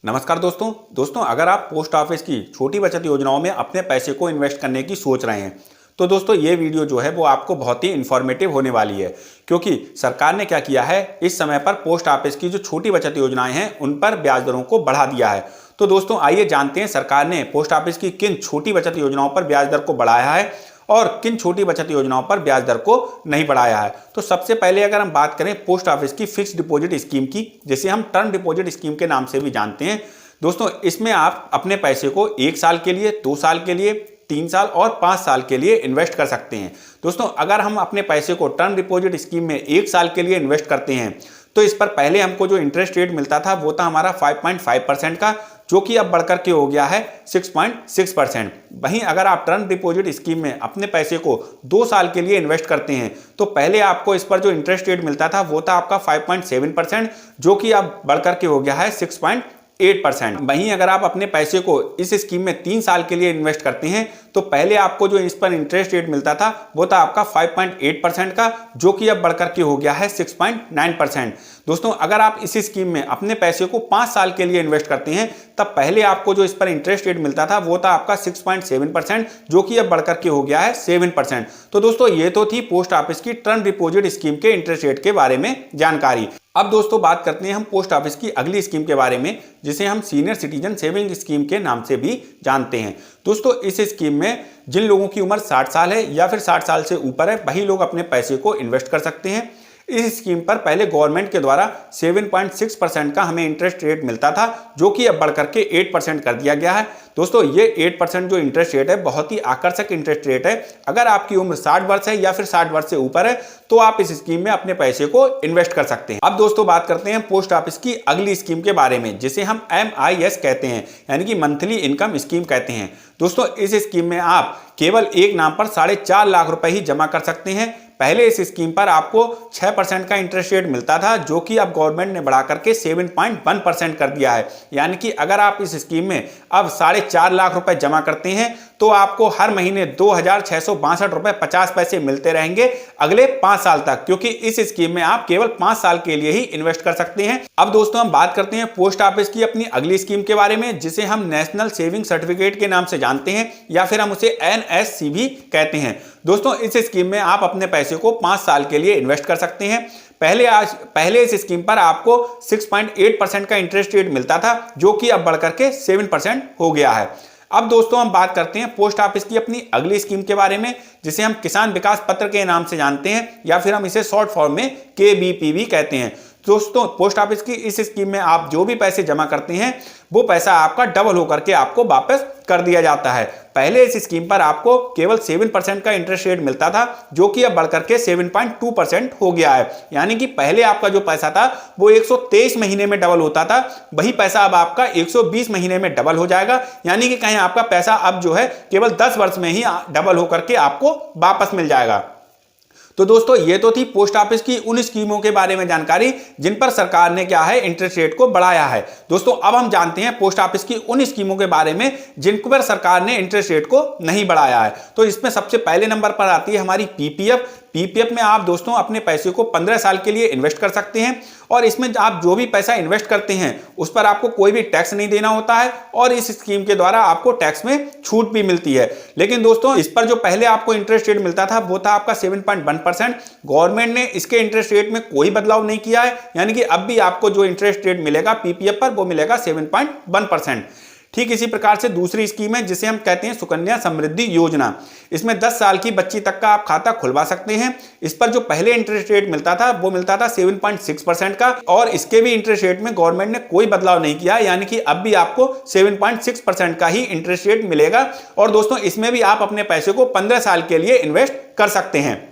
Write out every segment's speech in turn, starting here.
नमस्कार दोस्तों अगर आप पोस्ट ऑफिस की छोटी बचत योजनाओं में अपने पैसे को इन्वेस्ट करने की सोच रहे हैं तो दोस्तों ये वीडियो जो है वो आपको बहुत ही इन्फॉर्मेटिव होने वाली है, क्योंकि सरकार ने क्या किया है, इस समय पर पोस्ट ऑफिस की जो छोटी बचत योजनाएं हैं उन पर ब्याज दरों को बढ़ा दिया है। तो दोस्तों आइए जानते हैं सरकार ने पोस्ट ऑफिस की किन छोटी बचत योजनाओं पर ब्याज दर को बढ़ाया है और किन छोटी बचत योजनाओं पर ब्याज दर को नहीं बढ़ाया है। तो सबसे पहले अगर हम बात करें पोस्ट ऑफिस की फिक्स्ड डिपॉजिट स्कीम की, जिसे हम टर्म डिपॉजिट स्कीम के नाम से भी जानते हैं। दोस्तों इसमें आप अपने पैसे को 1 साल के लिए, 2 साल के लिए, 3 साल और 5 साल के लिए इन्वेस्ट कर सकते हैं। दोस्तों अगर हम अपने पैसे को टर्म डिपॉजिट स्कीम में 1 साल के लिए इन्वेस्ट करते हैं तो इस पर पहले हमको जो इंटरेस्ट रेट मिलता था वो था हमारा 5.5% का, जो कि अब बढ़कर के हो गया है 6.6%। वहीं अगर आप टर्म डिपॉजिट स्कीम में अपने पैसे को 2 साल के लिए इन्वेस्ट करते हैं तो पहले आपको इस पर जो इंटरेस्ट रेट मिलता था वो था आपका 5.7%, जो कि अब बढ़कर के हो गया है 6.8%। वहीं अगर आप अपने पैसे को इस स्कीम में 3 साल के लिए इन्वेस्ट करते हैं तो पहले आपको जो इस पर इंटरेस्ट रेट मिलता था वो था आपका 5.8% का, जो कि अब बढ़कर के हो गया है 6.9%। दोस्तों अगर आप इस स्कीम में अपने पैसे को 5 साल के लिए इन्वेस्ट करते हैं तब पहले आपको जो इस पर इंटरेस्ट रेट मिलता था वो था आपका 6.7%, जो कि अब बढ़कर के हो गया है 7%। तो दोस्तों ये तो थी पोस्ट ऑफिस की टर्म डिपॉजिट स्कीम के इंटरेस्ट रेट के बारे में जानकारी। अब दोस्तों बात करते हैं हम पोस्ट ऑफिस की अगली स्कीम के बारे में, जिसे हम सीनियर सिटीजन सेविंग स्कीम के नाम से भी जानते हैं। दोस्तों इस स्कीम में जिन लोगों की उम्र 60 साल है या फिर 60 साल से ऊपर है वही लोग अपने पैसे को इन्वेस्ट कर सकते हैं। इस स्कीम पर पहले गवर्नमेंट के द्वारा 7.6% का हमें इंटरेस्ट रेट मिलता था, जो कि अब बढ़कर के 8% कर दिया गया है। दोस्तों ये 8% जो इंटरेस्ट रेट है बहुत ही आकर्षक इंटरेस्ट रेट है। अगर आपकी उम्र 60 वर्ष है या फिर 60 वर्ष से ऊपर है तो आप इस स्कीम में अपने पैसे को इन्वेस्ट कर सकते हैं। अब दोस्तों बात करते हैं पोस्ट ऑफिस की अगली स्कीम के बारे में, जिसे हम MIS कहते हैं, यानी कि मंथली इनकम स्कीम कहते हैं। दोस्तों इस स्कीम में आप केवल एक नाम पर 4.5 लाख रुपए ही जमा कर सकते हैं। पहले इस स्कीम पर आपको 6% का इंटरेस्ट रेट मिलता था, जो कि अब गवर्नमेंट ने बढ़ा करके 7.1% कर दिया है। यानी कि अगर आप इस स्कीम में अब 4.5 लाख रुपए जमा करते हैं तो आपको हर महीने 2,662 रुपए 50 पैसे मिलते रहेंगे अगले 5 साल तक, क्योंकि इस स्कीम में आप केवल 5 साल के लिए ही इन्वेस्ट कर सकते हैं। अब दोस्तों हम बात करते हैं पोस्ट ऑफिस की अपनी अगली स्कीम के बारे में, जिसे हम नेशनल सेविंग सर्टिफिकेट के नाम से जानते हैं या फिर हम उसे NSC भी कहते हैं। दोस्तों इस स्कीम में आप अपने पैसे को 5 साल के लिए इन्वेस्ट कर सकते हैं। पहले इस स्कीम पर आपको 6.8% का इंटरेस्ट रेट मिलता था, जो कि अब बढ़कर के 7% हो गया है। अब दोस्तों हम बात करते हैं पोस्ट ऑफिस की अपनी अगली स्कीम के बारे में, जिसे हम किसान विकास पत्र के नाम से जानते हैं या फिर हम इसे शॉर्ट फॉर्म में KVP भी कहते हैं। दोस्तों पोस्ट ऑफिस की इस स्कीम में आप जो भी पैसे जमा करते हैं वो पैसा आपका डबल होकर के आपको वापस कर दिया जाता है। पहले इस स्कीम पर आपको केवल 7% का इंटरेस्ट रेट मिलता था, जो कि अब बढ़कर के 7.2% हो गया है। यानी कि पहले आपका जो पैसा था वो 123 महीने में डबल होता था, वही पैसा अब आपका 120 महीने में डबल हो जाएगा। यानी कि कहीं आपका पैसा अब जो है केवल 10 वर्ष में ही डबल होकर के आपको वापस मिल जाएगा। तो दोस्तों ये तो थी पोस्ट ऑफिस की उन स्कीमों के बारे में जानकारी जिन पर सरकार ने क्या है इंटरेस्ट रेट को बढ़ाया है। दोस्तों अब हम जानते हैं पोस्ट ऑफिस की उन स्कीमों के बारे में जिन पर सरकार ने इंटरेस्ट रेट को नहीं बढ़ाया है। तो इसमें सबसे पहले नंबर पर आती है हमारी PPF में आप दोस्तों अपने पैसे को 15 साल के लिए इन्वेस्ट कर सकते हैं और इसमें आप जो भी पैसा इन्वेस्ट करते हैं उस पर आपको कोई भी टैक्स नहीं देना होता है और इस स्कीम के द्वारा आपको टैक्स में छूट भी मिलती है। लेकिन दोस्तों इस पर जो पहले आपको इंटरेस्ट रेट मिलता था वो था आपका 7.1%। गवर्नमेंट ने इसके इंटरेस्ट रेट में कोई बदलाव नहीं किया है, यानी कि अब भी आपको जो इंटरेस्ट रेट मिलेगा PPF पर वो मिलेगा 7.1%। ठीक इसी प्रकार से दूसरी स्कीम है जिसे हम कहते हैं सुकन्या समृद्धि योजना। इसमें 10 साल की बच्ची तक का आप खाता खुलवा सकते हैं। इस पर जो पहले इंटरेस्ट रेट मिलता था वो मिलता था 7.6% का और इसके भी इंटरेस्ट रेट में गवर्नमेंट ने कोई बदलाव नहीं किया, यानी कि अब भी आपको 7.6% का ही इंटरेस्ट रेट मिलेगा। और दोस्तों इसमें भी आप अपने पैसे को 15 साल के लिए इन्वेस्ट कर सकते हैं।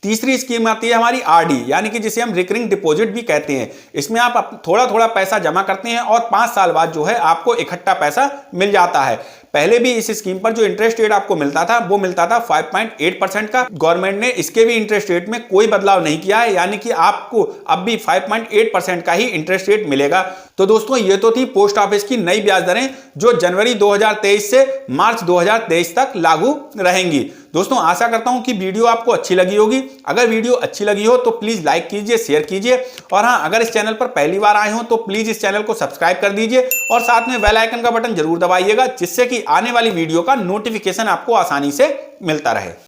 तीसरी स्कीम आती है हमारी RD, यानी कि जिसे हम रिकरिंग डिपॉजिट भी कहते हैं। इसमें आप थोड़ा थोड़ा पैसा जमा करते हैं और 5 साल बाद जो है आपको इकट्ठा पैसा मिल जाता है। पहले भी इस स्कीम पर जो इंटरेस्ट रेट आपको मिलता था वो मिलता था 5.8% का। गवर्नमेंट ने इसके भी इंटरेस्ट रेट में कोई बदलाव नहीं किया है, यानी कि आपको अब भी 5.8% का ही इंटरेस्ट रेट मिलेगा। तो दोस्तों ये तो थी पोस्ट ऑफिस की नई ब्याज दरें जो जनवरी 2023 से मार्च 2023 तक लागू रहेंगी। दोस्तों आशा करता हूं कि वीडियो आपको अच्छी लगी होगी। अगर वीडियो अच्छी लगी हो तो प्लीज लाइक कीजिए, शेयर कीजिए और हाँ, अगर इस चैनल पर पहली बार आए हो तो प्लीज इस चैनल को सब्सक्राइब कर दीजिए और साथ में बेल आइकन का बटन जरूर दबाइएगा, जिससे कि आने वाली वीडियो का नोटिफिकेशन आपको आसानी से मिलता रहे।